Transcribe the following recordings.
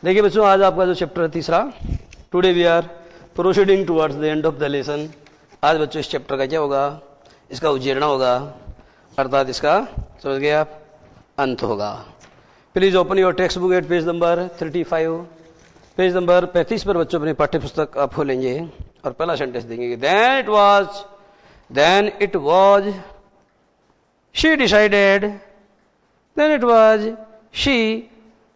देखिए बच्चों, आज आपका जो चैप्टर है तीसरा, today we are proceeding towards the end of the lesson. आज बच्चों इस चैप्टर का क्या होगा, इसका उज्जीर्ण होगा, अर्थात इसका समझ गए आप अंत होगा। Please open your textbook at page number 35। Page number 35 पर बच्चों अपनी पाठ्य पुस्तक आप खोलेंगे और पहला सेंटेंस देंगे, then it was she decided, then it was she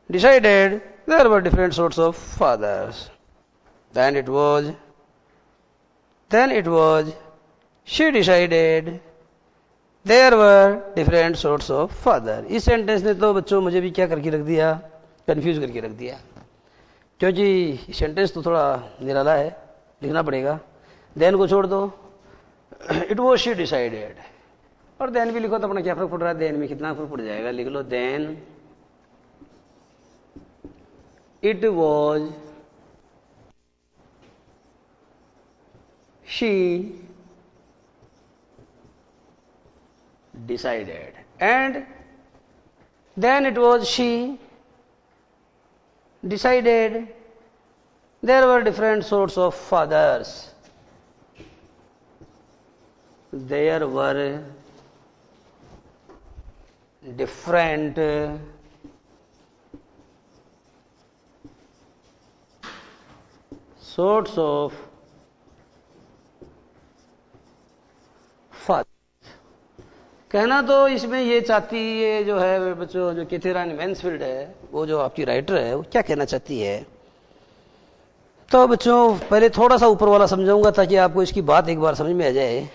decided there were different sorts of fathers. Then it was she decided there were different sorts of father. इस सेंटेंस ने तो बच्चों मुझे भी क्या करके रख दिया, कंफ्यूज करके रख दिया, क्योंकि सेंटेंस तो थोड़ा निराला है, लिखना पड़ेगा। देन को छोड़ दो, इट वॉज शी डिसाइडेड, और देन भी लिखो तो अपना क्या फर्क पड़ रहा है, देन में कितना फर्क पड़ जाएगा, लिख लो then it was she decided, and then it was she decided there were different sorts of fathers, there were different sorts of fathers। कहना तो इसमें ये चाहती, ये जो है बच्चों, जो कैथरीन मैन्सफील्ड है, वो जो आपकी राइटर है, वो क्या कहना चाहती है। तो बच्चों पहले थोड़ा सा ऊपर वाला समझाऊंगा ताकि आपको इसकी बात एक बार समझ में आ जाए।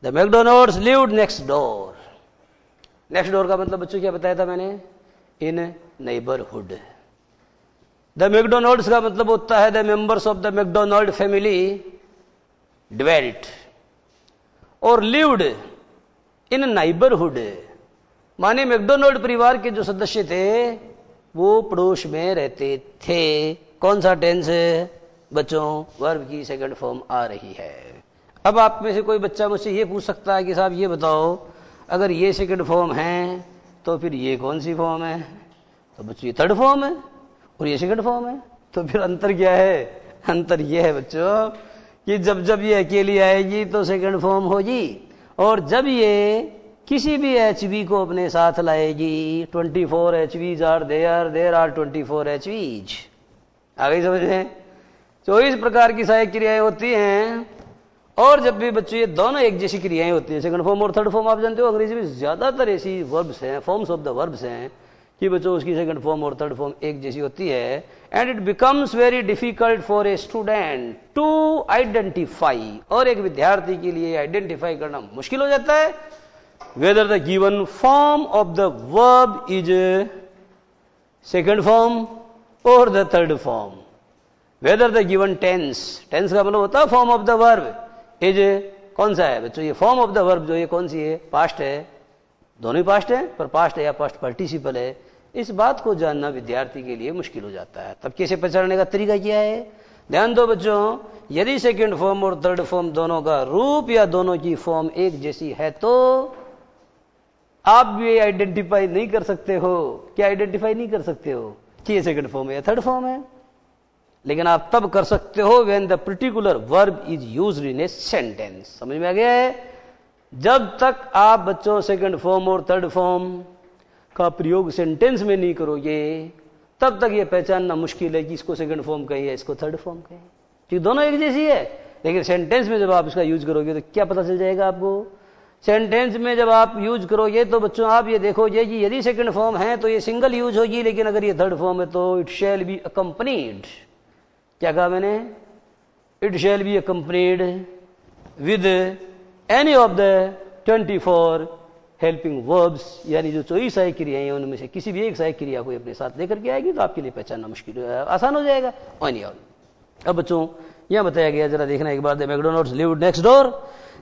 The McDonalds lived next door. Next door का मतलब बच्चों क्या बताया था मैंने, इन नेबरहुड। द मैकडोनाल्ड्स का मतलब होता है the members of the McDonald family dwelt और लिव्ड इन नेबरहुड, माने मैकडोनाल्ड परिवार के जो सदस्य थे वो पड़ोस में रहते थे। कौन सा टेंस है बच्चों, वर्ब की सेकंड फॉर्म आ रही है। अब आप में से कोई बच्चा मुझसे ये पूछ सकता है कि साहब ये बताओ, अगर ये सेकंड फॉर्म है तो फिर ये कौन सी फॉर्म है। तो बच्चों ये थर्ड फॉर्म है और ये सेकंड फॉर्म है, तो फिर अंतर क्या है। अंतर ये है बच्चों कि जब जब ये अकेली आएगी तो सेकंड फॉर्म होगी, और जब ये किसी भी एचवी को अपने साथ लाएगी, 24 एचवीज आर देयर आर 24 एचवीज। आ गई समझ में। 24 प्रकार की सहायक क्रियाएं होती हैं, और जब भी बच्चों ये दोनों एक जैसी क्रियाएं होती हैं, सेकंड फॉर्म और थर्ड फॉर्म, आप जानते हो अंग्रेजी में ज्यादातर ऐसी वर्ब्स हैं, फॉर्म्स ऑफ द वर्ब्स हैं कि बच्चों उसकी सेकंड फॉर्म और थर्ड फॉर्म एक जैसी होती है। And it becomes very difficult for a student to identify, और एक विद्यार्थी के लिए आइडेंटिफाई करना मुश्किल हो जाता है, whether the given form of the verb is second form और the third form, whether the given tense, tense का मतलब होता है form of the verb, is कौन सा है बच्चों, ये फॉर्म ऑफ द वर्ब जो ये कौन सी है, पास्ट है, दोनों ही पास्ट है, पर पास्ट है या पास्ट पार्टिसिपल है, इस बात को जानना विद्यार्थी के लिए मुश्किल हो जाता है। तब कैसे पहचानने का तरीका क्या है, ध्यान दो बच्चों, यदि सेकंड फॉर्म और थर्ड फॉर्म दोनों का रूप या दोनों की फॉर्म एक जैसी है तो आप भी आइडेंटिफाई नहीं कर सकते हो। क्या आइडेंटिफाई नहीं कर सकते हो कि ये सेकंड फॉर्म है या थर्ड फॉर्म है, लेकिन आप तब कर सकते हो when the particular verb is used in a sentence. समझ में आ गया है। जब तक आप बच्चों सेकंड फॉर्म और थर्ड फॉर्म का प्रयोग सेंटेंस में नहीं करोगे, तब तक यह पहचानना मुश्किल है कि इसको सेकंड फॉर्म कहें या इसको थर्ड फॉर्म कहें, क्योंकि दोनों एक जैसी है। लेकिन सेंटेंस में जब आप इसका यूज करोगे तो क्या पता चल जाएगा आपको। सेंटेंस में जब आप यूज करोगे तो बच्चों आप ये देखोगे कि यदि सेकंड फॉर्म है तो ये सिंगल यूज होगी, लेकिन अगर ये थर्ड फॉर्म है तो इट शैल बी अकम्पनीड, क्या कहा मैंने, it shall be accompanied with any of the 24 helping verbs, यानी जो 24 सहायक क्रियाएं हैं उनमें से किसी भी एक सहायक क्रिया को अपने साथ लेकर के आएगी तो आपके लिए पहचानना मुश्किल आसान हो जाएगा। अब बच्चों यह बताया गया, जरा देखना एक बार, the McDonalds lived next door,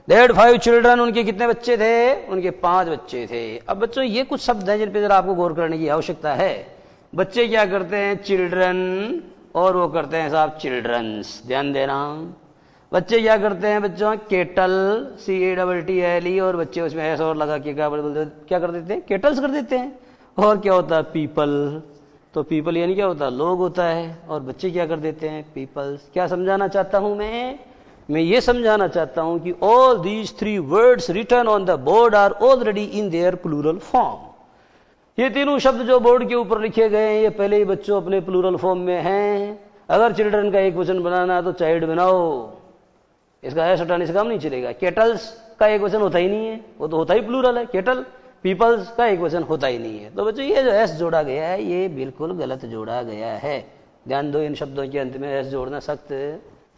they had 5 children, उनके कितने बच्चे थे, उनके 5 बच्चे थे। अब बच्चों ये कुछ शब्द हैं जिन पे जरा आपको गौर करने की आवश्यकता है। बच्चे क्या करते हैं, चिल्ड्रन, और वो करते हैं साहब चिल्ड्रंस, ध्यान देना। बच्चे क्या करते हैं बच्चों, केटल, CATTLE, और बच्चे उसमें ऐसा और लगा के क्या कर देते हैं, केटल्स कर देते हैं। और क्या होता है, पीपल, तो पीपल यानी क्या होता है, लोग होता है, और बच्चे क्या कर देते हैं, पीपल्स। क्या समझाना चाहता हूं मैं ये समझाना चाहता हूं कि all these 3 words written on the board are already in their plural form. ये तीनों शब्द जो बोर्ड के ऊपर लिखे गए हैं ये पहले ही बच्चों अपने प्लूरल फॉर्म में हैं। अगर चिल्ड्रन का एक वचन बनाना है तो चाइल्ड बनाओ, इसका एस हटाने से काम नहीं चलेगा। केटल्स का एक वचन होता ही नहीं है, वो तो होता ही प्लूरल है केटल। पीपल्स का एक वचन होता ही नहीं है। तो बच्चों ये जो एस जोड़ा गया है ये बिल्कुल गलत जोड़ा गया है। ध्यान दो, इन शब्दों के अंत में एस जोड़ना सख्त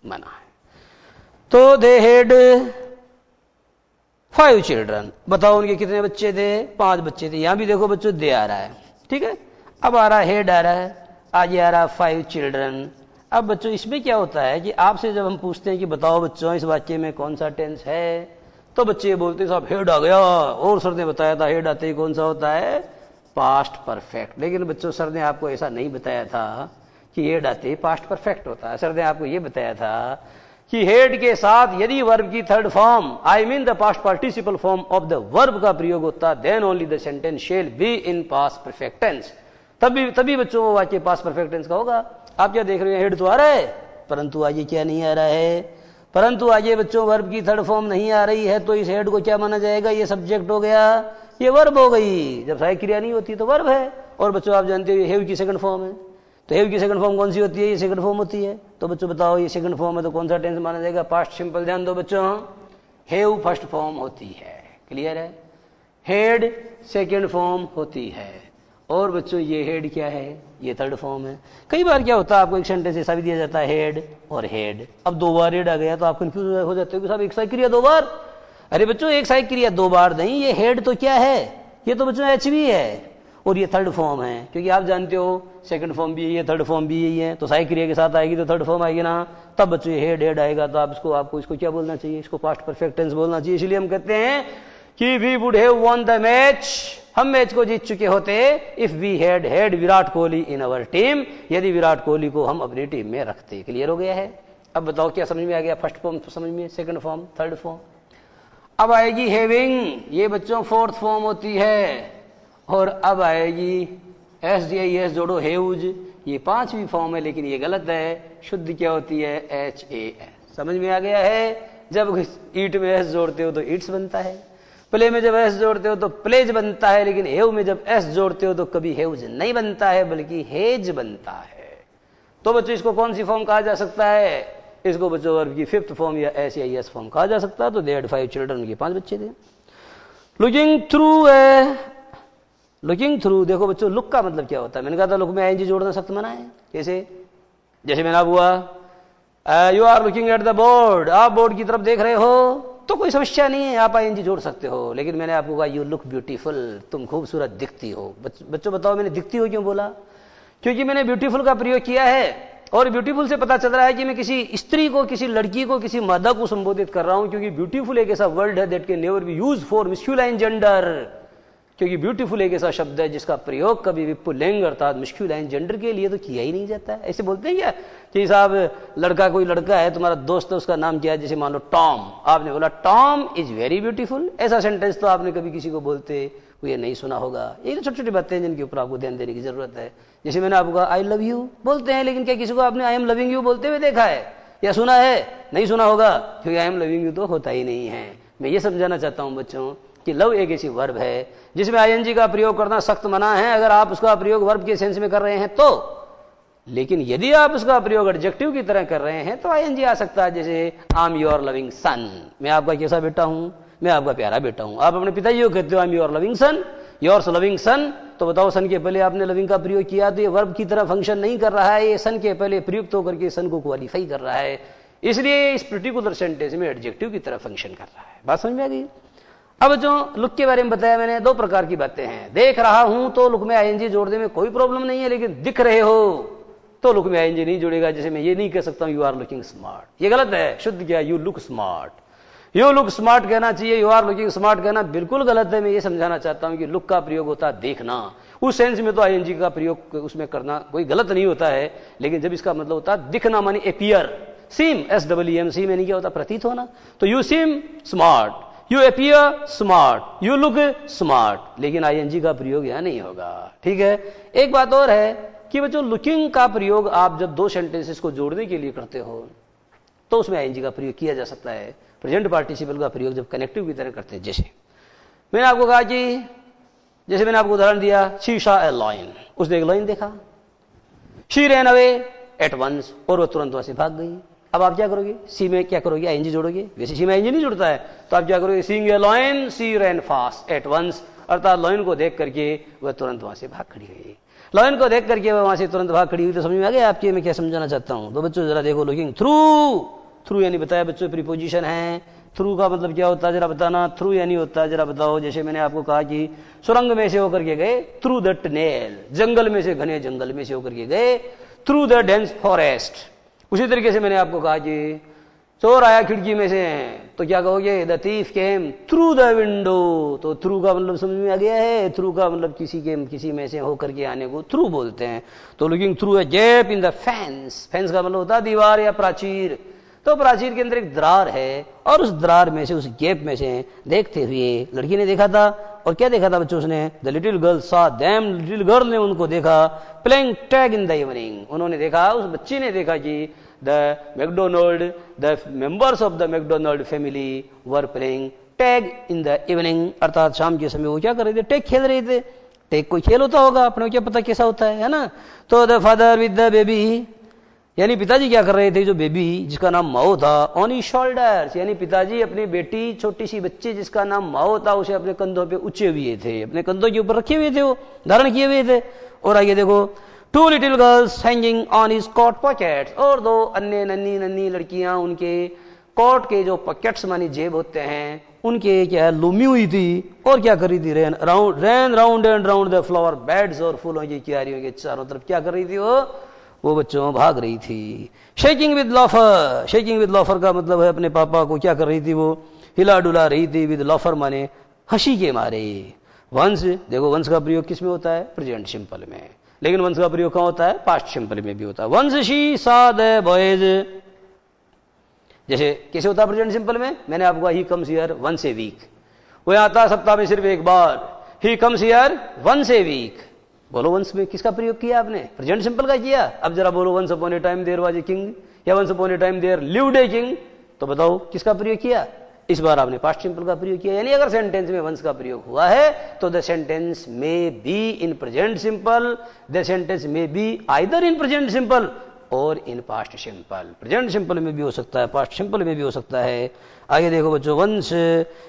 मना है। तो दे हैड 5 चिल्ड्रन। बताओ उनके कितने बच्चे थे, 5 बच्चे थे। यहां भी देखो बच्चों दे आ रहा है, ठीक है। अब आ रहा है हेड आ रहा है, आगे आ रहा 5 चिल्ड्रन। अब बच्चों इसमें क्या होता है कि आपसे जब हम पूछते हैं कि बताओ बच्चों इस वाक्य में कौन सा टेंस है, तो बच्चे बोलते साहब हेड आ गया, और सर ने बताया था हेड आते ही कौन सा होता है, पास्ट परफेक्ट। लेकिन बच्चों सर ने आपको ऐसा नहीं बताया था कि हेड आते ही पास्ट परफेक्ट होता है। सर ने आपको यह बताया था कि हेड के साथ यदि वर्ब की third form I mean the past participle form of the verb का प्रयोग होता then only the sentence shall be in past perfect tense. तभी बच्चों वो वाक्य पास्ट परफेक्ट टेंस का होगा। आप क्या देख रहे हैं, हेड तो आ रहा है परंतु आगे क्या नहीं आ रहा है, परंतु आगे बच्चों वर्ब की थर्ड फॉर्म नहीं आ रही है, तो इस हेड को क्या माना जाएगा, ये सब्जेक्ट हो गया, ये वर्ब हो गई। जब सहायक क्रिया नहीं होती तो वर्ब है। और बच्चों आप जानते हो हेव की सेकंड फॉर्म है, तो हेव की सेकंड फॉर्म कौन सी होती है, ये सेकंड फॉर्म होती है। तो बच्चों बताओ ये सेकंड फॉर्म है तो कौन सा टेंस माना जाएगा, पास्ट सिंपल। ध्यान दो बच्चों, हेव फर्स्ट फॉर्म होती है, क्लियर है, हेड सेकंड फॉर्म होती है, और बच्चों ये हेड क्या है, ये थर्ड फॉर्म है। कई बार क्या होता है आपको एक सेंटेंस ऐसा भी दिया जाता है हेड और हेड, अब 2 बार हेड आ गया तो आप कंफ्यूज हो जाते हो कि साहब एक सहायक क्रिया 2 बार। अरे बच्चों एक सहायक क्रिया 2 बार नहीं, ये हेड तो क्या है, ये तो बच्चों एच भी है और ये थर्ड फॉर्म है, क्योंकि आप जानते हो सेकंड फॉर्म भी यही है, थर्ड फॉर्म भी यही है। तो सहायक क्रिया के साथ आएगी तो थर्ड फॉर्म आएगी ना, तब बच्चों हेड आएगा। तो आपको इसको क्या बोलना चाहिए, इसको पास्ट परफेक्ट टेंस बोलना चाहिए। इसलिए हम कहते हैं कि we would have won the match, हम मैच को जीत चुके होते if we had Virat Kohli in our team, यदि विराट कोहली को हम अपनी टीम में रखते। क्लियर हो गया है। अब बताओ क्या समझ में आ गया, फर्स्ट फॉर्म समझ में, सेकंड फॉर्म, थर्ड फॉर्म। अब आएगी हैविंग, ये बच्चों फोर्थ फॉर्म होती है, और अब आएगी एस जोड़ो हेव्ज, ये 5वीं फॉर्म है, लेकिन ये गलत है, शुद्ध क्या होती है, HAS। समझ में आ गया है। जब ईट में एस जोड़ते हो तो ईट्स बनता है, प्ले में जब एस जोड़ते हो तो प्लेज बनता है, लेकिन हेव में जब एस जोड़ते हो तो कभी हेव्ज नहीं बनता है बल्कि हेज बनता है। तो बच्चों इसको कौन सी फॉर्म कहा जा सकता है, इसको बच्चों वर्ब की 5th फॉर्म या SAES फॉर्म कहा जा सकता है। तो दे हैड 5 चिल्ड्रन, के 5 बच्चे थे। लुकिंग थ्रू, देखो बच्चों लुक का मतलब क्या होता है, मैंने कहा था लुक में आईएनजी जोड़ना सख्त मना है। जैसे मैंने हुआ you are looking at the board, आप बोर्ड की तरफ देख रहे हो, तो कोई समस्या नहीं है, आप आईएनजी जोड़ सकते हो। लेकिन मैंने आपको कहा यू लुक ब्यूटीफुल, तुम खूबसूरत दिखती हो। बच्चों बताओ मैंने दिखती हो क्यों बोला, क्योंकि मैंने ब्यूटीफुल का प्रयोग किया है, और ब्यूटीफुल से पता चल रहा है कि मैं किसी स्त्री को, किसी लड़की को, किसी मादा को संबोधित कर रहा हूं, क्योंकि ब्यूटीफुल एक ऐसा वर्ड है that can never be used for masculine gender. क्योंकि ब्यूटीफुल एक ऐसा शब्द है जिसका प्रयोग कभी भी पुल्लिंग अर्थात मस्कुलाइन जेंडर के लिए तो किया ही नहीं जाता है। ऐसे बोलते हैं क्या कि साहब लड़का, कोई लड़का है तुम्हारा दोस्त है, उसका नाम क्या है, जैसे मान लो टॉम, आपने बोला टॉम इज वेरी ब्यूटीफुल, ऐसा सेंटेंस तो आपने कभी किसी को बोलते हुए नहीं सुना होगा। ये तो छोटी छोटी बातें हैं जिनके ऊपर आपको ध्यान देने की जरूरत है। जैसे मैंने आपको कहा आई लव यू बोलते हैं, लेकिन क्या किसी को आपने आई एम लविंग यू बोलते हुए देखा है या सुना है, नहीं सुना होगा, क्योंकि आई एम लविंग यू तो होता ही नहीं है। मैं ये समझाना चाहता हूं बच्चों कि लव एक ऐसी वर्ब है जिसमें आईएनजी का प्रयोग करना सख्त मना है, अगर आप उसका प्रयोग वर्ब के सेंस में कर रहे हैं तो। लेकिन यदि आप उसका प्रयोग एडजेक्टिव की तरह कर रहे हैं तो आईएनजी आ सकता है। जैसे I am your loving son, मैं आपका कैसा बेटा हूं, मैं आपका प्यारा बेटा हूं। आप अपने पिताजी को कहते हो I am your loving son, yours loving son, तो बताओ सन के पहले आपने लविंग का प्रयोग किया तो ये वर्ब की तरह फंक्शन नहीं कर रहा है, ये सन के पहले प्रयुक्त होकर के सन को क्वालिफाई कर रहा है, इसलिए इस पर्टिकुलर सेंटेंस में एडजेक्टिव की तरह फंक्शन कर रहा है। बात समझ में आ गई। अब जो लुक के बारे में बताया मैंने, 2 प्रकार की बातें हैं। देख रहा हूं तो लुक में आईएनजी जोड़ने में कोई प्रॉब्लम नहीं है, लेकिन दिख रहे हो तो लुक में आईएनजी नहीं जोड़ेगा। जैसे मैं ये नहीं कह सकता हूं यू आर लुकिंग स्मार्ट, ये गलत है। शुद्ध क्या, you look smart, you look smart कहना चाहिए, यू आर लुकिंग स्मार्ट कहना बिल्कुल गलत है। मैं ये समझाना चाहता हूं कि लुक का प्रयोग होता है देखना, उस सेंस में तो आईएनजी का प्रयोग उसमें करना कोई गलत नहीं होता है, लेकिन जब इसका मतलब होता है दिखना, मानी एपियर, सीम, SEEM, सी में नहीं क्या होता, प्रतीत होना। तो you seem smart, you appear smart, you look smart, लेकिन आईएनजी का प्रयोग यहां नहीं होगा। ठीक है। एक बात और है कि बच्चों लुकिंग का प्रयोग आप जब दो सेंटेंसेस को जोड़ने के लिए करते हो तो उसमें आईएनजी का प्रयोग किया जा सकता है। प्रेजेंट पार्टिसिपल का प्रयोग जब कनेक्टिव की तरह करते हैं, जैसे मैंने आपको कहा कि जैसे मैंने आपको उदाहरण दिया, शी सॉ ए लायन, उसने एक लायन देखा। She ran away at once, और वो तुरंत वहां से भाग गई। अब आप क्या करोगे, सी में क्या करोगे, आईएनजी जोड़ोगे। वैसे सी में आईएनजी नहीं जुड़ता है, तो आप क्या करोगे, seeing a lion she ran fast at once, अर्थात लायन को देख करके वह तुरंत वहां से भाग खड़ी गई। लायन को देख करके वह वहां से तुरंत भाग खड़ी हुई। तो समझ में आ गया आपके मैं क्या समझाना चाहता हूं। तो बच्चों जरा देखो, लुकिंग थ्रू, थ्रू यानी बताया बच्चों प्रीपोजिशन है। थ्रू का मतलब क्या होता है जरा बताना, थ्रू यानी होता है जरा बताओ। जैसे मैंने आपको कहा कि सुरंग में से होकर के गए, थ्रू द टनेल, जंगल में से, घने जंगल में से होकर के गए, थ्रू द डेंस फॉरेस्ट। उसी तरीके से मैंने आपको कहा कि चोर आया खिड़की में से, तो क्या कहोगे, the thief came through the window. तो थ्रू का मतलब समझ में आ गया है, थ्रू का मतलब किसी में से होकर के आने को थ्रू बोलते हैं। तो looking through a gap in the fence, fence का मतलब होता है दीवार या प्राचीर। तो प्राचीर के अंदर एक दरार है और उस दरार में से, उस गैप में से देखते हुए लड़की ने देखा था। और क्या देखा था बच्चों उसने, the little girl saw them, little girl ने उनको देखा, playing tag in the evening, उन्होंने देखा, उस बच्ची ने देखा कि the McDonald, the members of the McDonald family were playing tag in the evening, अर्थात शाम के समय वो क्या कर रहे थे, टैग खेल रहे थे। टैग कोई खेल होता होगा, अपने को क्या पता कैसा होता है ना। तो the father with the baby, यानी पिताजी क्या कर रहे थे, जो बेबी जिसका नाम माओ था, ऑन ही शोल्डर्स, यानी पिताजी अपनी बेटी, छोटी सी बच्ची जिसका नाम माओ था, उसे अपने कंधों पे ऊंचे हुए थे, अपने कंधों के ऊपर रखे हुए थे, वो धारण किए हुए थे। और आगे देखो, two little girls hanging on his coat pockets, और दो अन्य नन्ही नन्ही लड़कियां उनके कोट के जो पॉकेट्स मानी जेब होते हैं उनके क्या लुमी हुई थी, और क्या कर रही थी, ran round and round the flower beds, और फूलों की क्यारियों के चारों तरफ क्या कर रही थी वो बच्चों भाग रही थी। शेकिंग विद लॉफर, शेकिंग विद लॉफर का मतलब है अपने पापा को क्या कर रही थी, वो हिला डुला रही थी। विद लॉफर माने हंसी के मारे। वंस, देखो वंस का प्रयोग किस में होता है, प्रेजेंट सिंपल में, लेकिन वंस का प्रयोग कहां होता है, पास्ट सिंपल में भी होता है। Once she saw the boys, जैसे कैसे होता है प्रेजेंट सिंपल में, मैंने आपको he comes here once a week, वो आता है सप्ताह में सिर्फ एक बार। He comes here once a week, बोलो वंस में किसका प्रयोग किया आपने, प्रेजेंट सिंपल का किया। अब जरा बोलो, once upon a time there was a king, या once upon a time there lived a king, तो बताओ किसका प्रयोग किया, इस बार आपने पास्ट सिंपल का प्रयोग किया। यानी अगर सेंटेंस में वंस का प्रयोग हुआ है तो द सेंटेंस में be in present simple, the sentence में be either in present simple और in past simple. Present simple में भी हो सकता है, पास्ट सिंपल में भी हो सकता है। आगे देखो बच्चों, once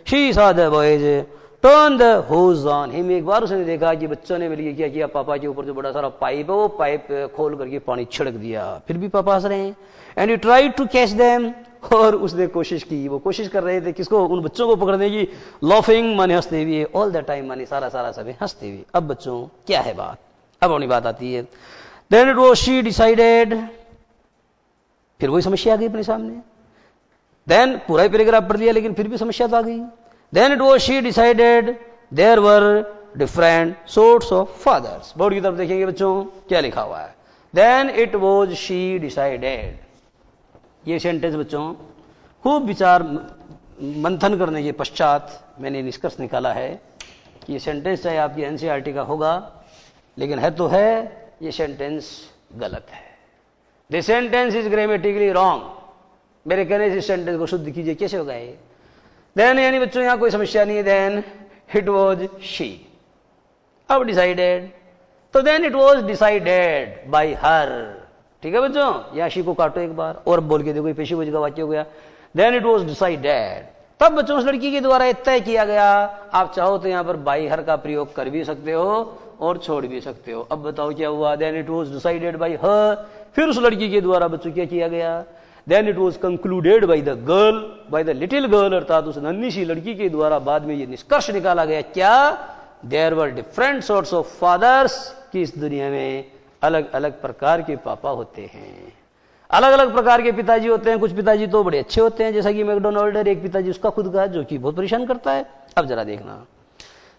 she saw the boys turn the hose on him, एक बार उसने देखा कि बच्चों ने मिलकर क्या किया, पापा के ऊपर जो बड़ा सारा पाइप है वो पाइप खोल करके पानी छिड़क दिया, फिर भी पापा हंस रहे हैं। And you try to catch them, और उसने कोशिश की, वो कोशिश कर रहे थे किसको, उन बच्चों को पकड़ने की। लॉफिंग माने हंसते हुए, ऑल द टाइम माने सारा समय हंसते हुए। अब बच्चों क्या है बात, अब अपनी बात आती है। Then it was she decided, फिर वही समस्या आ गई अपने सामने। देन पूरा ही पैराग्राफ पढ़ लिया लेकिन फिर भी समस्या तो आ गई। Then it was she decided there were different sorts of fathers. Board की तरफ देखेंगे बच्चों क्या लिखा हुआ है, Then it was she decided। ये सेंटेंस बच्चों खूब विचार मंथन करने के पश्चात मैंने निष्कर्ष निकाला है कि ये सेंटेंस चाहे आपकी एनसीईआरटी का होगा, लेकिन है तो है ये सेंटेंस गलत है। This sentence is grammatically wrong. मेरे कहने से इस सेंटेंस को शुद्ध कीजिए, कैसे होगा ये। देन यानी बच्चों यहां कोई समस्या नहीं है, देन इट वॉज शी। अब डिसाइडेड, तो then it was decided by her, ठीक है बच्चों, यहां शी को काटो एक बार और बोल के देखो, पेशी बोझ का वाक्य हो गया। देन इट वॉज डिसाइडेड, तब बच्चों उस लड़की के द्वारा तय किया गया। आप चाहो तो यहां पर बाई हर का प्रयोग कर भी सकते हो और छोड़ भी सकते हो। अब बताओ क्या हुआ, then it was decided by her, फिर उस लड़की के द्वारा बच्चों क्या किया गया, then it was concluded by the girl, by the little girl, अर्थात उस नन्ही सी लड़की के द्वारा बाद में ये निष्कर्ष निकाला गया क्या, there were different sorts of fathers, कि इस दुनिया में अलग अलग प्रकार के पापा होते हैं, अलग अलग प्रकार के पिताजी होते हैं। कुछ पिताजी तो बड़े अच्छे होते हैं, जैसा कि मैकडोनाल्ड है, एक पिताजी उसका खुद का जो कि बहुत परेशान करता है। अब जरा देखना,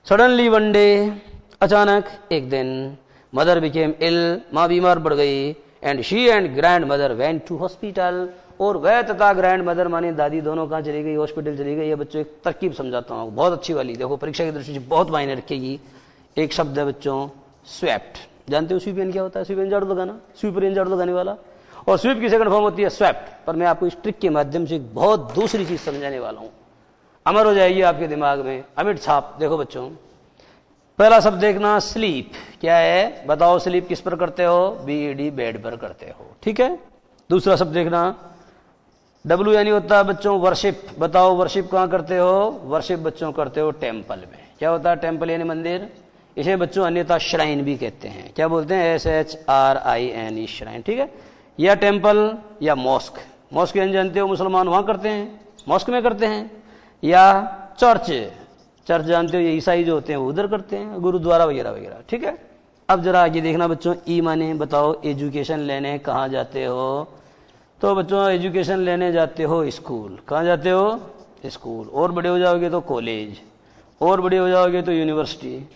सडनली वन डे, अचानक एक दिन, मदर बिकेम इल, मां बीमार पड़ गई, and she and grandmother went to hospital, और वह तथा ग्रैंड मदर माने दादी दोनों कहां चली गई, हॉस्पिटल चली गई। ये बच्चों एक तरकीब समझाता हूं बहुत अच्छी वाली, देखो परीक्षा की दृष्टि से बहुत मायने रखेगी। एक शब्द है बच्चों स्वेप्ट, जानते हो स्वीप यानी क्या होता है? स्वीप यानी झाड़ू लगाना, स्वीपर यानी झाड़ू लगाने वाला, और स्वीप की सेकंड फॉर्म होती है स्वेप्ट। पर मैं आपको इस ट्रिक के माध्यम से एक बहुत दूसरी चीज समझाने वाला हूं, अमर हो जाएगी आपके दिमाग में, अमिट छाप। देखो बच्चों, पहला शब्द देखना, स्लीप। क्या है बताओ? स्लीप किस पर करते हो? BED, बेड पर करते हो, ठीक है। दूसरा शब्द देखना, W यानी होता है बच्चों वर्शिप। बताओ वर्शिप कहां करते हो? वर्शिप बच्चों करते हो टेम्पल में। क्या होता है टेम्पल यानी मंदिर? इसे बच्चों अन्यथा श्राइन भी कहते हैं। क्या बोलते हैं? SHRINE, श्राइन, ठीक है। या टेम्पल या मॉस्क। मॉस्क यानी जानते हो मुसलमान वहां करते हैं, मॉस्क में करते हैं। या चर्च, चर्च जानते हो ये ईसाई जो होते हैं वो उधर करते हैं, गुरुद्वारा वगैरह वगैरह, ठीक है। अब जरा आगे देखना बच्चों, ई माने बताओ एजुकेशन लेने कहां जाते हो? तो बच्चों एजुकेशन लेने जाते हो स्कूल। कहां जाते हो? स्कूल। और बड़े हो जाओगे तो कॉलेज, और बड़े हो जाओगे तो यूनिवर्सिटी।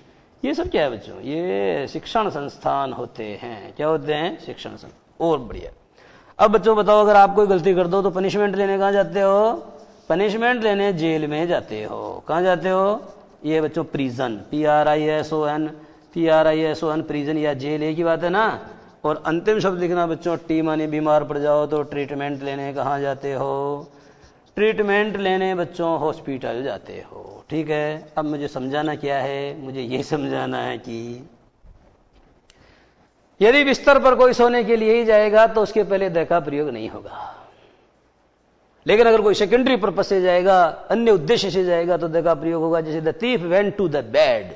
ये सब क्या है बच्चों? ये शिक्षण संस्थान होते हैं। क्या होते हैं? शिक्षण संस्थान। और बढ़िया। अब बच्चों बताओ, अगर आप कोई गलती कर दो तो पनिशमेंट लेने कहां जाते हो? पनिशमेंट लेने जेल में जाते हो। कहां जाते हो? ये बच्चों प्रिजन, PRISON, प्रिजन या जेल, एक ही बात है ना। और अंतिम शब्द लिखना बच्चों, T माने बीमार पड़ जाओ तो ट्रीटमेंट लेने कहां जाते हो? ट्रीटमेंट लेने बच्चों हॉस्पिटल जाते हो, ठीक है। अब मुझे समझाना क्या है? मुझे ये समझाना है कि यदि बिस्तर पर कोई सोने के लिए ही जाएगा तो उसके पहले द का प्रयोग नहीं होगा, लेकिन अगर कोई सेकेंडरी पर्पज से जाएगा, अन्य उद्देश्य से जाएगा तो द का प्रयोग होगा। जैसे the thief went to the bed.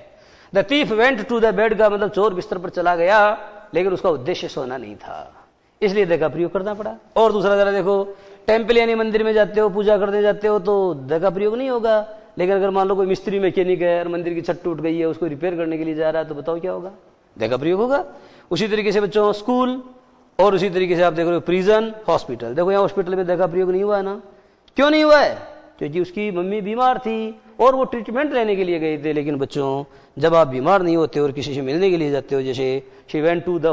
The thief went to the bed का मतलब चोर बिस्तर पर चला गया, लेकिन उसका उद्देश्य सोना नहीं था, इसलिए द का प्रयोग करना पड़ा। और दूसरा जरा देखो, टेम्पल यानी मंदिर में जाते हो, पूजा करने जाते हो तो द का प्रयोग नहीं होगा, लेकिन अगर मान लो कोई मिस्त्री मैकेनिक है और मंदिर की छत टूट गई है, उसको रिपेयर करने के लिए जा रहा है, तो बताओ क्या होगा? द का प्रयोग होगा। उसी तरीके से बच्चों स्कूल, और उसी तरीके से आप देख रहे हो प्रिजन, हॉस्पिटल। देखो यहाँ हॉस्पिटल में द का प्रयोग नहीं हुआ है ना। क्यों नहीं हुआ है? क्योंकि उसकी मम्मी बीमार थी और वो ट्रीटमेंट लेने के लिए गए थे। लेकिन बच्चों जब आप बीमार नहीं होते और किसी से मिलने के लिए जाते हो, जैसे she went to the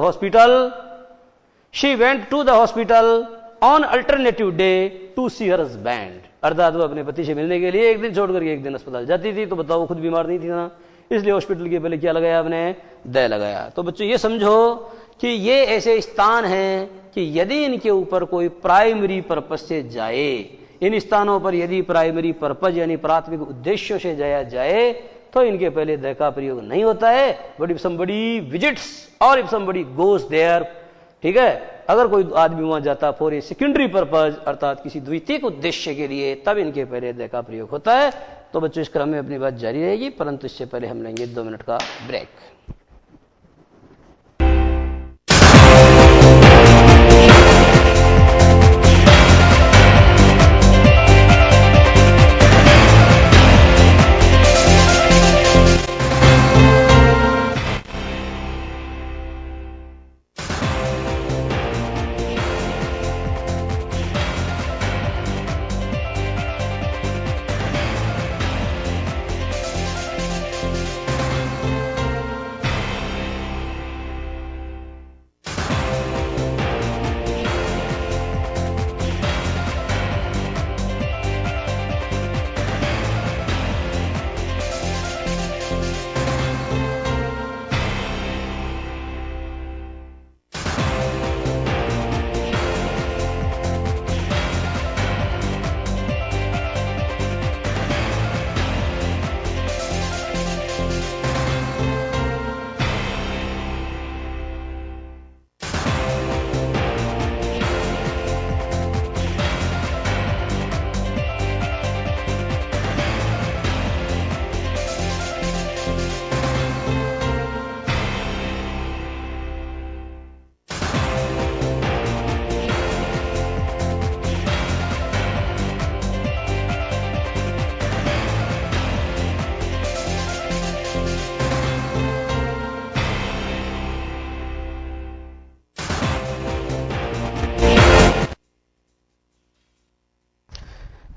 hospital on alternative day to see her husband, अर्थात वो अपने पति से मिलने के लिए एक दिन छोड़ करके एक दिन अस्पताल जाती थी। तो बताओ वो खुद बीमार नहीं थी ना, इसलिए हॉस्पिटल के पहले क्या लगाया आपने? द लगाया। तो बच्चों ये समझो कि ये ऐसे स्थान हैं कि यदि इनके ऊपर कोई प्राइमरी पर्पज से जाए, इन स्थानों पर यदि प्राइमरी पर्पज यानी प्राथमिक उद्देश्यों से जाया जाए तो इनके पहले द का प्रयोग नहीं होता है। बट इफ समबडी विजिट्स और इफ समबडी गोज देयर, ठीक है, अगर कोई आदमी वहां जाता फॉर ए सेकेंडरी पर्पज, अर्थात किसी द्वितीयक उद्देश्य के लिए, तब इनके पहले द का प्रयोग होता है। तो बच्चों इस क्रम में अपनी बात जारी रहेगी, परंतु इससे पहले हम लेंगे 2 मिनट का break.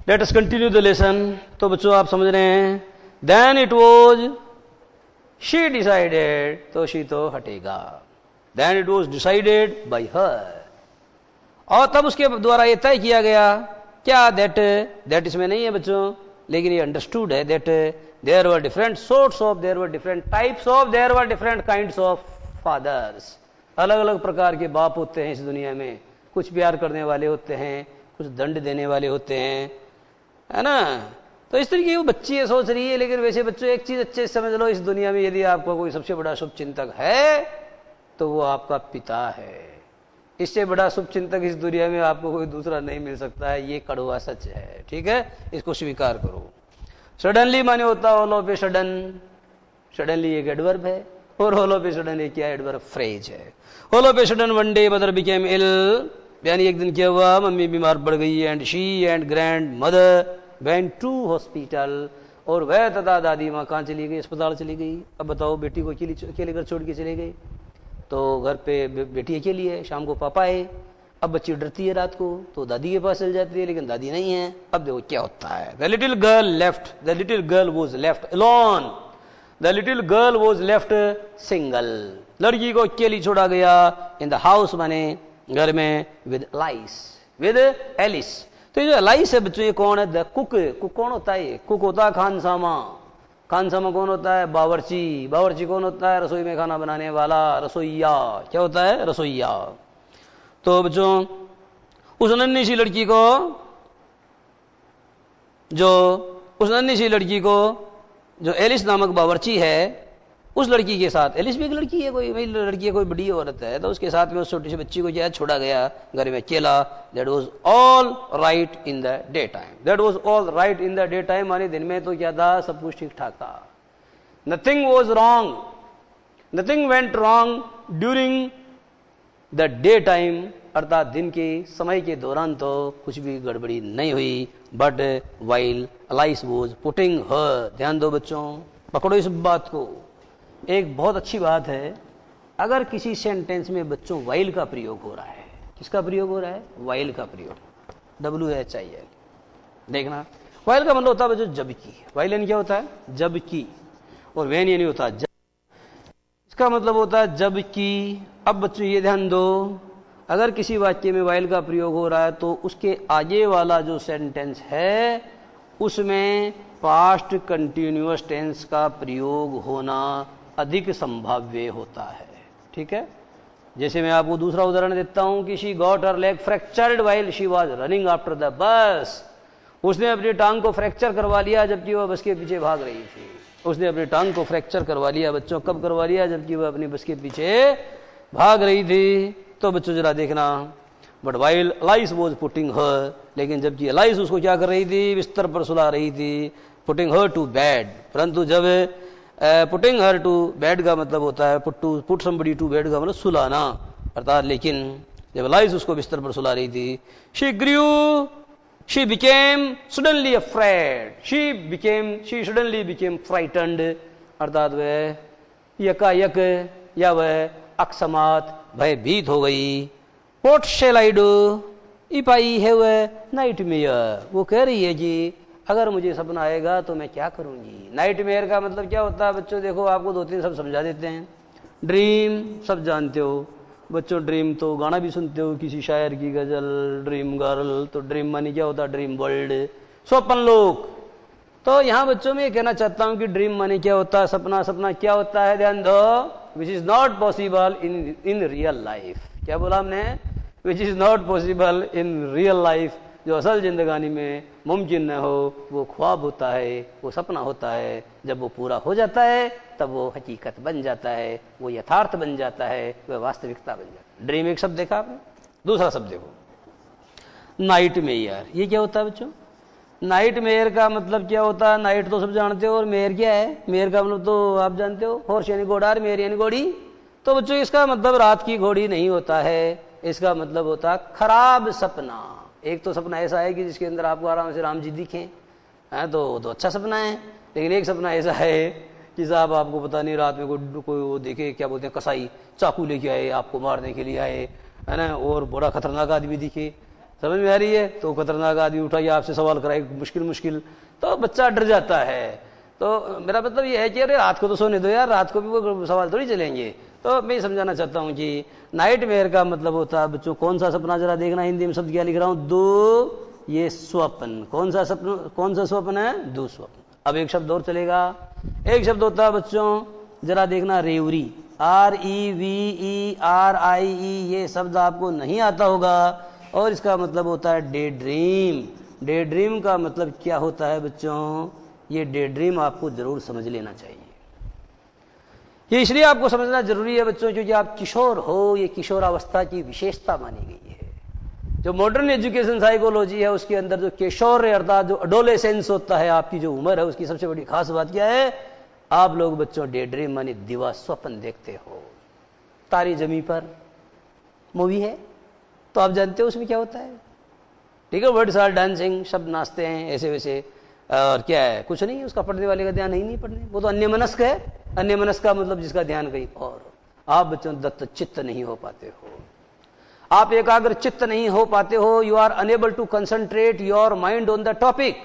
Let us continue the lesson. तो बच्चों आप समझ रहे हैं, then it was she decided, तो शी तो हटेगा, then it was decided by her, और तब उसके द्वारा यह तय किया गया क्या? दैट इसमें नहीं है बच्चों, लेकिन ये अंडरस्टूड है that there were different sorts of, there were different types of, there were different kinds of fathers. अलग अलग प्रकार के बाप होते हैं इस दुनिया में, कुछ प्यार करने वाले होते हैं, कुछ दंड देने वाले होते हैं, है ना। तो इस तरीके की वो बच्ची ये सोच रही है। लेकिन वैसे बच्चों एक चीज अच्छे से समझ लो, इस दुनिया में यदि आपका कोई सबसे बड़ा शुभ चिंतक है तो वो आपका पिता है। इससे बड़ा शुभ चिंतक इस दुनिया में आपको कोई दूसरा नहीं मिल सकता है, ये कड़वा सच है, ठीक है, इसको स्वीकार करो। सडनली माने होता all of a sudden, suddenly एक एडवर्ब है, और ऑल ऑफ ए सडन एक क्या एडवर्ब फ्रेज है। All of a sudden one day mother became ill, यानी एक दिन क्या हुआ, मम्मी बीमार पड़ गई, and she and grandmother went to hospital, और वह तथा दादी माँ कहाँ चली गई, अस्पताल चली गई। अब बताओ, बेटी को अकेले घर छोड़ के चले गई, तो घर पे बेटी अकेली है, शाम को पापा है। अब बच्ची डरती है रात को, तो दादी के पास चल जाती है, लेकिन दादी नहीं है। अब देखो क्या होता है, the little girl left, the little girl was left alone, the little girl was left single, लड़की को अकेली छोड़ा गया इन द हाउस, माने घर में, विद लाइस, विद एलिस। तो ये जो एलाइस है बच्चों, ये कौन है, द कुक। कुक कौन होता है, कुक होता है खानसामा। खानसामा कौन होता है, बावर्ची। बावर्ची कौन होता है, रसोई में खाना बनाने वाला, रसोईया। क्या होता है, रसोईया। तो बच्चों उस नन्ही सी लड़की को, जो एलिस नामक बावर्ची है, उस लड़की के साथ, एलिस भी एक लड़की है, कोई लड़की है, कोई बड़ी औरत है, तो उसके साथ में उस छोटी सी बच्ची को क्या छोड़ा गया घर में अकेला। That was all right in the day time, that was all right in the day time, माने दिन में तो क्या था, सब कुछ ठीक ठाक था। Nothing was wrong, nothing went wrong during the day time, अर्थात दिन के समय के दौरान तो कुछ भी गड़बड़ी नहीं हुई। But while alias was putting her, ध्यान दो बच्चों, पकड़ो इस बात को, एक बहुत अच्छी बात है। अगर किसी सेंटेंस में बच्चों वाइल का प्रयोग हो रहा है, किसका प्रयोग हो रहा है, वाइल का प्रयोग, WHIL। देखना, वाइल का मतलब होता है बच्चों जबकि, वाइल यानी क्या होता है, जबकि, और वेन यानी होता है इसका मतलब होता है जबकि। अब बच्चों ये ध्यान दो, अगर किसी वाक्य में वाइल का प्रयोग हो रहा है तो उसके आगे वाला जो सेंटेंस है उसमें पास्ट कंटिन्यूअस टेंस का प्रयोग होना अधिक संभाव्य होता है, ठीक है। जैसे मैं आपको दूसरा उदाहरण देता हूं कि she got her leg fractured while she was running after the bus, उसने अपनी टांग को फ्रैक्चर करवा लिया जबकि वह बस के पीछे भाग रही थी। उसने अपनी टांग को फ्रैक्चर करवा लिया बच्चों, कब करवा लिया, जबकि वह अपनी बस के पीछे भाग रही थी। तो बच्चों जरा देखना, but while alias was putting her, लेकिन जबकि एलाइस उसको क्या कर रही थी, बिस्तर पर सुला रही थी, पुटिंग हर टू बेड। परंतु जब पुटिंग हर टू बेड का मतलब होता है पुट समबडी टू बेड का मतलब सुलाना, अर्थात लेकिन जब एलाइस उसको बिस्तर पर सुला रही थी, she became suddenly afraid, she suddenly became frightened, अर्थात वह यकायक या वह अकस्मात भयभीत हो गई। What shall I do if I have a nightmare, वो कह रही है कि अगर मुझे सपना आएगा तो मैं क्या करूंगी। नाइटमेयर का मतलब क्या होता है बच्चों, देखो आपको दो तीन सब समझा देते हैं। ड्रीम सब जानते हो बच्चों, ड्रीम तो गाना भी सुनते हो किसी शायर की गजल, ड्रीम गर्ल, तो ड्रीम मानी क्या होता है, ड्रीम वर्ल्ड, स्वप्न लोक। तो यहां बच्चों में ये कहना चाहता हूं कि ड्रीम मानी क्या होता है, सपना। सपना क्या होता है, ध्यान दो, which is not possible in real life. क्या बोला हमने, which is not possible in real life, जो असल जिंदगानी में मुमकिन न हो वो ख्वाब होता है, वो सपना होता है। जब वो पूरा हो जाता है तब वो हकीकत बन जाता है, वो यथार्थ बन जाता है, वह वास्तविकता बन जाता है। ड्रीम एक शब्द देखा आपने, दूसरा शब्द देखो नाइटमेयर। ये क्या होता है बच्चों, नाइटमेयर का मतलब क्या होता है, नाइट तो सब जानते हो और मेयर क्या है, मेयर का मतलब तो आप जानते हो, हॉर्स यानी घोड़ा और मेयर यानी घोड़ी। तो बच्चों इसका मतलब रात की घोड़ी नहीं होता है, इसका मतलब होता है खराब सपना। एक तो सपना ऐसा है कि जिसके अंदर आपको आराम से राम जी दिखें, तो अच्छा सपना है। लेकिन एक सपना ऐसा है कि साहब आपको पता नहीं रात में कोई वो देखे, क्या बोलते हैं, कसाई चाकू लेके आए, आपको मारने के लिए आए, है ना, और बड़ा खतरनाक आदमी दिखे, समझ में आ रही है। तो खतरनाक आदमी उठाइए, आपसे सवाल कराए मुश्किल, तो बच्चा डर जाता है। तो मेरा मतलब ये है कि अरे रात को तो सोने दो यार, रात को भी वो सवाल थोड़ी चलेंगे। तो मैं समझाना चाहता हूं कि नाइटमेयर का मतलब होता है बच्चों कौन सा सपना, जरा देखना हिंदी में शब्द क्या लिख रहा हूं, दो ये स्वप्न। कौन सा स्वप्न है, दुस्वप्न। अब एक शब्द और चलेगा, एक शब्द होता है बच्चों, जरा देखना रेवरी। REVERIE ये शब्द आपको नहीं आता होगा, और इसका मतलब होता है डे ड्रीम। डे ड्रीम का मतलब क्या होता है बच्चों, ये डे ड्रीम आपको जरूर समझ लेना चाहिए। ये इसलिए आपको समझना जरूरी है बच्चों क्योंकि आप किशोर हो, ये किशोरावस्था की विशेषता मानी गई है। जो मॉडर्न एजुकेशन साइकोलॉजी है उसके अंदर जो किशोर अर्थात जो एडोलेसेंस होता है, आपकी जो उम्र है, उसकी सबसे बड़ी खास बात क्या है, आप लोग बच्चों डे ड्रीम मानी दिवा स्वप्न देखते हो। तारे जमी पर मूवी है तो आप जानते हो उसमें क्या होता है, ठीक है, वर्ड्स आर डांसिंग, शब्द नाचते हैं ऐसे वैसे, और क्या है, कुछ नहीं, उसका पढ़ने वाले का ध्यान नहीं पढ़ने, वो तो अन्यमनस्क है। अन्यमनस्क का मतलब जिसका ध्यान कहीं और। आप बच्चों दत्त चित्त नहीं हो पाते हो, आप एकाग्र चित्त नहीं हो पाते हो, you are unable to concentrate your mind on the topic.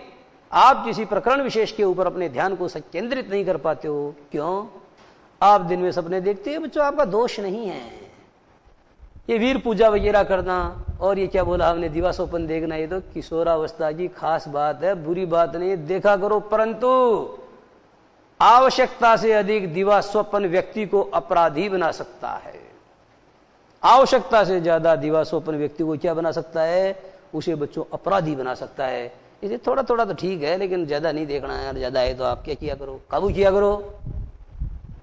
आप किसी प्रकरण विशेष के ऊपर अपने ध्यान को केंद्रित नहीं कर पाते हो। क्यों? आप दिन में सपने देखते हैं बच्चों, आपका दोष नहीं है। ये वीर पूजा वगैरह करना और ये क्या बोला हमने दिवा स्वप्न देखना, ये तो किशोरावस्था की खास बात है, बुरी बात नहीं, देखा करो। परंतु आवश्यकता से अधिक दिवा स्वप्न व्यक्ति को अपराधी बना सकता है। आवश्यकता से ज्यादा दिवा स्वप्न व्यक्ति को क्या बना सकता है, उसे बच्चों अपराधी बना सकता है। इसे थोड़ा थोड़ा तो ठीक है, लेकिन ज्यादा नहीं देखना है। ज्यादा है तो आप क्या किया करो, काबू किया करो,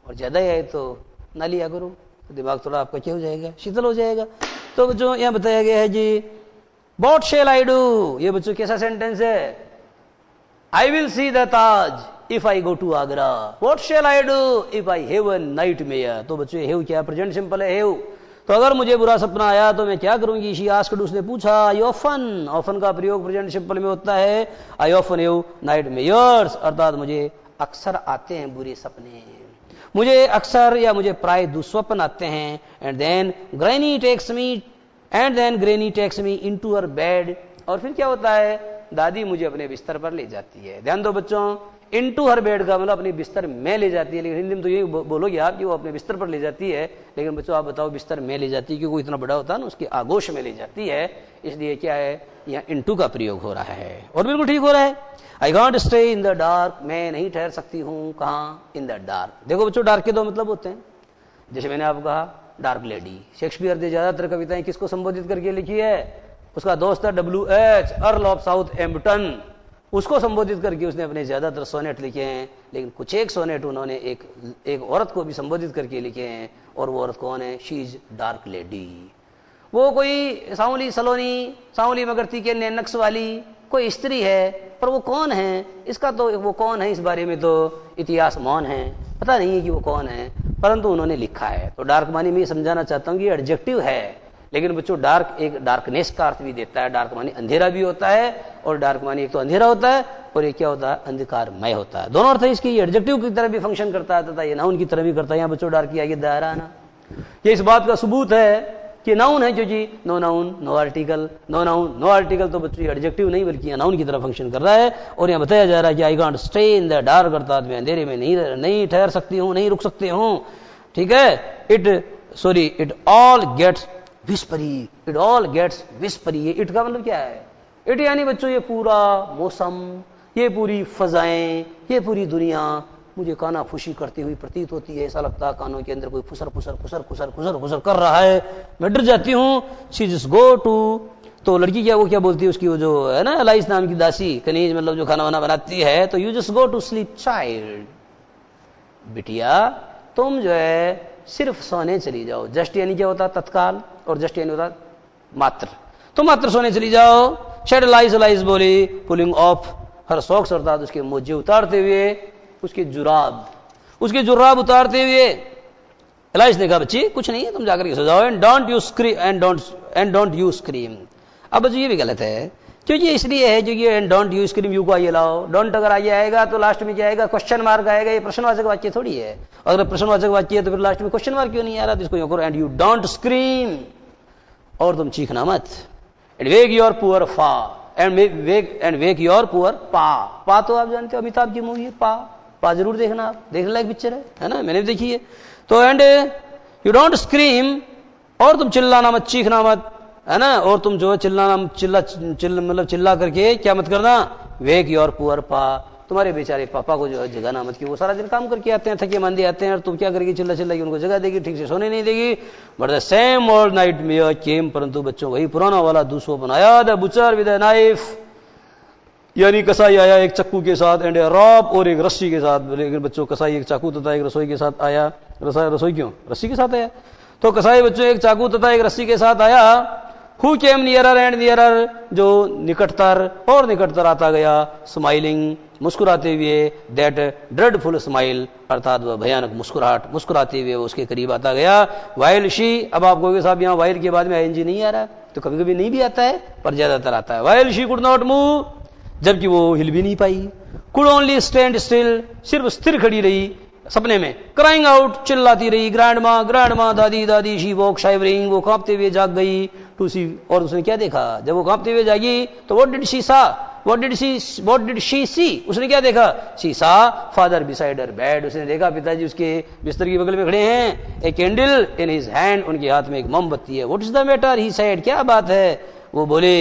और ज्यादा है तो ना लिया करो, तो दिमाग थोड़ा आपका क्या हो जाएगा, शीतल हो जाएगा। तो बच्चों यहां बताया गया है जी, व्हाट शैल आई डू, ये बच्चों कैसा सेंटेंस है, I will see the Taj if I go to Agra, what shall I do if I have a nightmare. तो बच्चों हैव क्या, प्रेजेंट सिंपल है, हैव। तो अगर मुझे बुरा सपना आया तो मैं क्या करूंगी, शी आस्क्ड, उसने पूछा। आई ऑफन, ऑफन का प्रयोग प्रेजेंट सिंपल में होता है, आई ऑफन हैव नाइटमेयर्स, अर्थात मुझे अक्सर आते हैं बुरे सपने, मुझे अक्सर या मुझे प्राय दुस्वप्न आते हैं। And then granny takes me into her bed, और फिर क्या होता है, दादी मुझे अपने बिस्तर पर ले जाती है। ध्यान दो बच्चों, इनटू हर बेड का मतलब अपने बिस्तर में ले जाती है, लेकिन हिंदी में तो यही बोलोगे आप कि वो अपने बिस्तर पर ले जाती है, लेकिन बच्चों आप बताओ बिस्तर में ले जाती है, क्योंकि वो इतना बड़ा होता है ना, उसके आगोश में ले जाती है, इसलिए क्या है, यहाँ इनटू का प्रयोग हो रहा है, और बिल्कुल ठीक हो रहा है। I can't stay in the dark, मैं नहीं ठहर सकती हूं, कहां, इन द डार्क। देखो बच्चों, डार्क के दो मतलब होते हैं, जैसे मैंने आपको कहा डार्क लेडी। शेक्सपियर ने ज्यादातर कविताएं किसको संबोधित करके लिखी है, उसका दोस्त है WH अर्ल ऑफ साउथ एम्पटन, उसको संबोधित करके उसने अपने ज्यादातर सोनेट लिखे हैं। लेकिन कुछ एक सोनेट उन्होंने एक औरत को भी संबोधित करके लिखे हैं, और वो औरत कौन है, शी इज डार्क लेडी। वो कोई सांवली सलोनी, सांवली मगर तीखे नैनक्स वाली कोई स्त्री है, पर वो कौन है, इसका तो वो कौन है इस बारे में तो इतिहास मौन है, पता नहीं है कि वो कौन है, परंतु उन्होंने लिखा है। तो डार्क मानी मैं समझाना चाहता हूं कि एडजेक्टिव है, लेकिन बच्चों डार्क एक डार्कनेस का अर्थ भी देता है। डार्क मानी अंधेरा भी होता है, और डार्क मानी एक तो अंधेरा होता है, और एक क्या होता है, अंधकारमय होता है। दोनों अर्थ है इसकी, एडजेक्टिव की तरह भी फंक्शन करता है तथा ये नाउन की तरह भी करता है। यहाँ बच्चों डार्क की आगे दायरा आना, ये इस बात का सबूत है कि नाउन है, क्योंकि no noun no article, no noun no article, तो बच्चों एडजेक्टिव नहीं बल्कि नाउन की तरह फंक्शन कर रहा है। और यहाँ बताया जा रहा है कि I can't stay in the dark, अर्थात मैं अंधेरे में नहीं ठहर सकती हूँ, नहीं रुक सकती हूँ, ठीक है। It all gets whispery, it all gets whispery. It का मतलब क्या है, इट यानी बच्चों ये पूरा मौसम, ये पूरी फजाएं, ये पूरी दुनिया मुझे काना फुशी करती हुई प्रतीत होती है। ऐसा लगता है कानों के अंदर कोई फुसर फुसर फुसर फुसर फुसर फुसर कर रहा है, मैं डर जाती हूं। शी जस्ट गो टू, तो लड़की क्या वो क्या बोलती है उसकी, वो जो है ना एलाइस नाम की दासी, कनीज मतलब जो खाना वाना बनाती है, तो you just go to sleep child, बिटिया तुम जो है सिर्फ सोने चली जाओ। जस्ट यानी क्या होता है, तत्काल, और जस्ट यानी होता मात्र, तो मात्र सोने चली जाओ। शेड एलाइस बोली, पुलिंग ऑफ हर सॉक्स, अर्थात उसके मोजे उतारते हुए, उसके जुराब उतारते हुए। एलाइस ने कहा बच्ची कुछ नहीं है, तुम जाकर के सो जाओ, एंड डोंट यू स्क्रीम। अब बच्चों ये भी गलत है, क्योंकि इसलिए है क्योंकि and don't you scream, you को आइए लाओ, डोंट अगर आइए आएगा तो लास्ट में क्या आएगा, क्वेश्चन मार्क आएगा। ये प्रश्नवाचक वाक्य थोड़ी है, अगर प्रश्नवाचक वाक्य है तो फिर लास्ट में क्वेश्चन मार्क क्यों नहीं आ रहा, तो इसको यूं करो, एंड यू डोंट स्क्रीम, और तुम चीखना मत। एंड वेक योर पुअर फा, एंड वेक योर पुअर पा तो आप जानते हो अमिताभ की मूवी है पा जरूर देखना, आप देखने लायक पिक्चर है ना, मैंने भी देखी है। तो एंड यू डोंट स्क्रीम, और तुम चिल्लाना मत, चीखना मत, है ना, और तुम जो है चिल्ला करके क्या मत करना, वेक योर पुअर पा, तुम्हारे बेचारे पापा को जो है जगाना मत, कि वो सारा दिन काम करके आते हैं, थके मांदे आते हैं, और तुम क्या करेगी, चिल्ला चिल्ला उनको जगा देगी, ठीक से सोने नहीं देगी। But the same old nightmare came, परंतु बच्चों वही पुराना वाला दूसरों बनाया, the butcher with a knife, यानी कसाई आया एक चक्कू के साथ, एंड ए रॉप, और एक रस्सी के साथ। लेकिन बच्चों कसाई एक चाकू तथा एक रसोई के साथ आया। रसोई क्यों, रस्सी के साथ आया? तो कसाई बच्चों एक चाकू तथा एक रस्सी के साथ आया। Who came nearer and nearer, जो निकटतर और निकटतर आता गया, स्माइलिंग, मुस्कुराते हुए, दैट ड्रेडफुल स्माइल, अर्थात वह भयानक मुस्कुराहट, मुस्कुराते हुए वो उसके करीब आता गया। वाइल शी, अब आप कहोगे साहब यहाँ वाइल के बाद में आईएनजी नहीं आ रहा, तो कभी कभी नहीं भी आता है, पर ज्यादातर आता है। While she could not move, जबकि वो हिल भी नहीं पाई। कुड ओनली स्टैंड स्टिल, सिर्फ स्थिर खड़ी रही सपने में। क्राइंग आउट, चिल्लाती रही, ग्रैंड माँ, दादी दादी। शी वॉक शाइवरिंग, वो कांपते हुए जाग गई। टू सी, और उसने क्या देखा जब वो कांपते हुए जागी, तो व्हाट डिड शी सा, व्हाट डिड शी सी, उसने क्या देखा? शी सा फादर बिसाइड हर बेड, उसने देखा पिताजी उसके बिस्तर के बगल में खड़े हैं। A candle in his hand, उनके हाथ में एक मोमबत्ती है। What is the matter, he said, क्या बात है? वो बोले,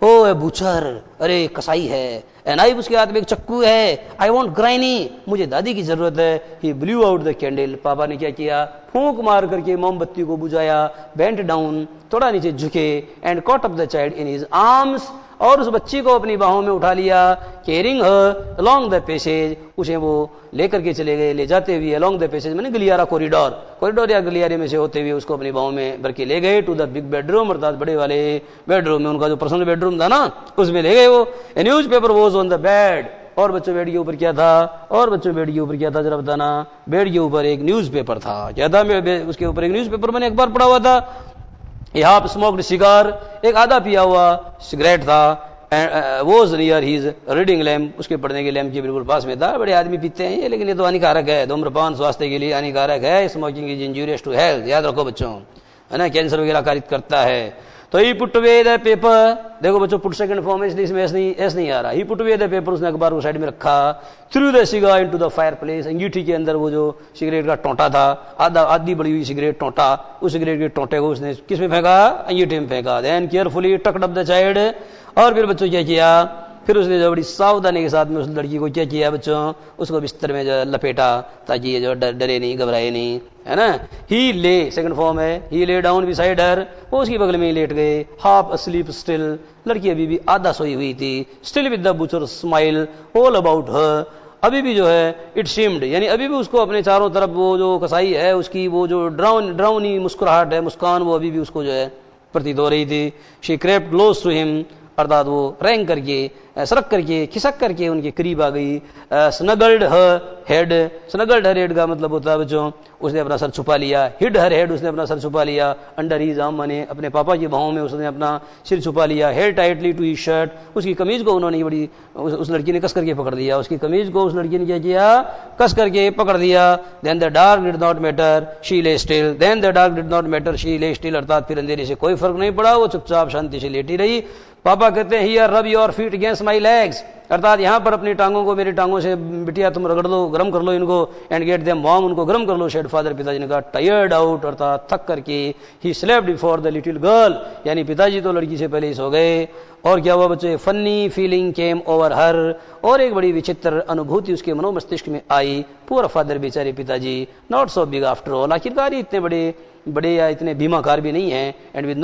ओ ए बुचर, अरे कसाई है। ए नाइफ, उसके हाथ में एक चक्कू है। आई वॉन्ट ग्राइनी, मुझे दादी की जरूरत है। ही ब्लू आउट द कैंडल, पापा ने क्या किया, फूंक मार करके मोमबत्ती को बुझाया। बेंट डाउन, थोड़ा नीचे झुके, and caught up the child in his arms, और उस बच्ची को अपनी बाहों में उठा लिया। Carrying her along the passage, उसे वो लेकर के चले गए, ले जाते हुए अलोंग द पैसेज मैंने गलियारा, कॉरिडोर या गलियारे में से होते हुए उसको अपनी बाहों में भर के ले गए। टू द बिग बेडरूम, अर्थात बड़े वाले बेडरूम में, उनका जो पर्सनल बेडरूम था ना, उसमें ले गए वो। A newspaper was on the bed, और बच्चों बेड के ऊपर क्या था, जरा बताना। बेड के ऊपर एक न्यूज पेपर था। क्या था? उसके ऊपर एक न्यूज पेपर, मैंने अखबार पढ़ा हुआ था। हाफ स्मोक्ड सिगार, एक आधा पिया हुआ सिगरेट था। Was near his reading lamp, उसके पढ़ने के लैम्प के बिल्कुल पास में था। बड़े आदमी पीते हैं ये, लेकिन ये तो हानिकारक है, धूम्रपान स्वास्थ्य के लिए हानिकारक है। Smoking is injurious to health, याद रखो बच्चों, है ना, कैंसर वगैरह कारित करता है। तो ही पुट अवे द पेपर, देखो बच्चों पुट सेकंड फॉर्म है, इसलिए इसमें एस नहीं आ रहा। He put away the paper, उसने अखबार को साइड में रखा। Threw the cigar into the fireplace, अंगीठी के अंदर वो जो सिगरेट का टोंटा था, आधी बड़ी हुई सिगरेट टोंटा, उस सिगरेट के टोंटे को उसने किस में फेंका? अंगीठी में फेंका। Then carefully tucked up the child, और फिर बच्चों क्या किया, फिर उसने जो बड़ी सावधानी के साथ में उस लड़की को क्या किया बच्चों, उसको बिस्तर में जो लपेटा, ताकि ये जो डरे नहीं, घबराए नहीं, है ना। ही ले, सेकंड फॉर्म है, ही ले डाउन बिसाइड हर, वो उसकी बगल में ही लेट गए। हाफ अस्लीप स्टिल, लड़की अभी भी आधा सोई हुई थी। Still with the butcher smile all about her, अभी भी जो है इट सीम्ड, यानी अभी भी उसको अपने चारों तरफ वो जो कसाई है उसकी वो जो ड्राउनी मुस्कुराहट है, मुस्कान, वो अभी भी उसको जो है प्रतीत हो रही थी। She crept close to him, अर्थात वो रैंक करके, सरक करके, खिसक करके उनके करीब आ गई। स्नगल्ड हर हेड, स्नगल्ड हर हेड का मतलब होता है बच्चों, उसने अपना सर छुपा लिया। हिड हर हेड, उसने अपना सर छुपा लिया। अंडर हिज आर्म, माने अपने पापा की बाहों में उसने अपना सिर छुपा लिया। Head tightly to his shirt, उसकी कमीज को उन्होंने बड़ी, उस लड़की ने कस करके पकड़ दिया, उसकी कमीज को उस लड़की ने क्या किया, कस करके पकड़ दिया। Then the dark did not matter, she lay still, then the dark did not matter, she lay still, अर्थात फिर अंधेरे से कोई फर्क नहीं पड़ा, वो चुपचाप शांति से लेटी रही। पापा कहते हैं here rub your feet against my legs, अर्थात यहां पर अपनी टांगों को मेरी टांगों से बिटिया तुम रगड़ लो, गर्म कर लो इनको। एंड गेट देम वार्म, उनको गर्म कर लो। शेड फादर, पिताजी ने कहा। टायर्ड आउट, अर्थात थक करके। He slept before the little girl, यानी पिताजी तो लड़की से पहले ही सो गए। और क्या हुआ बच्चे, फनी फीलिंग केम ओवर हर, और एक बड़ी विचित्र अनुभूति उसके मनोमस्तिष्क में आई। पुअर फादर, बेचारे पिताजी, not so big after all, आखिरकार इतने बड़े या इतने बीमाकार भी नहीं है। And with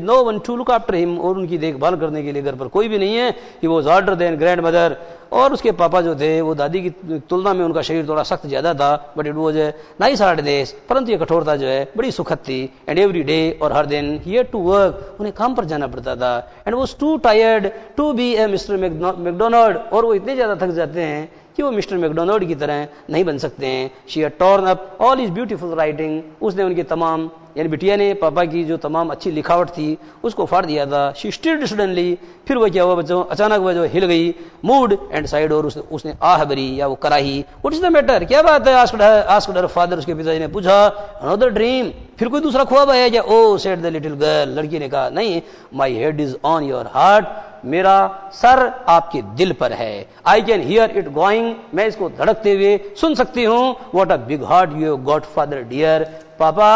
no one to look after him, और उनकी देखभाल करने के लिए घर पर कोई भी नहीं है। He was older than grandmother, और उसके पापा जो थे वो दादी की तुलना में उनका शरीर थोड़ा सख्त ज्यादा था। But it was nice hard days, परंतु ये कठोरता जो है बड़ी सुखद थी। एंड एवरी डे, और हर दिन, ही हैड टू वर्क, उन्हें काम पर जाना पड़ता था। And was too tired to be a mister McDonald, और वो इतने ज्यादा थक जाते हैं कि वो मिस्टर मैकडोनाल्ड की तरह नहीं बन सकते हैं। She had torn up all his beautiful writing, उसने उनके तमाम, यानी बिटिया ने पापा की जो तमाम अच्छी लिखावट थी उसको फाड़ दिया था। शी स्टिल्ड सडनली, फिर वो क्या हुआ बच्चों, अचानक वह जो हिल गई। मूड एंड साइड, और उसने आह भरी या वो कराही। व्हाट इज द मैटर, क्या बात है, आस्क्ड हर फादर, उसके पिताजी ने पूछा। अनदर ड्रीम, फिर कोई दूसरा ख्वाब आया क्या? Oh said the little girl, लड़की ने कहा, नहीं, my head is on your heart, मेरा सर आपके दिल पर है। I can hear it going, मैं इसको धड़कते हुए सुन सकती हूं। What a big heart you have got father dear, पापा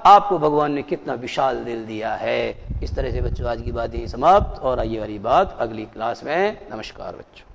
आपको भगवान ने कितना विशाल दिल दिया है। इस तरह से बच्चों आज की बात यही समाप्त, और आइए वाली बात अगली क्लास में। नमस्कार बच्चों।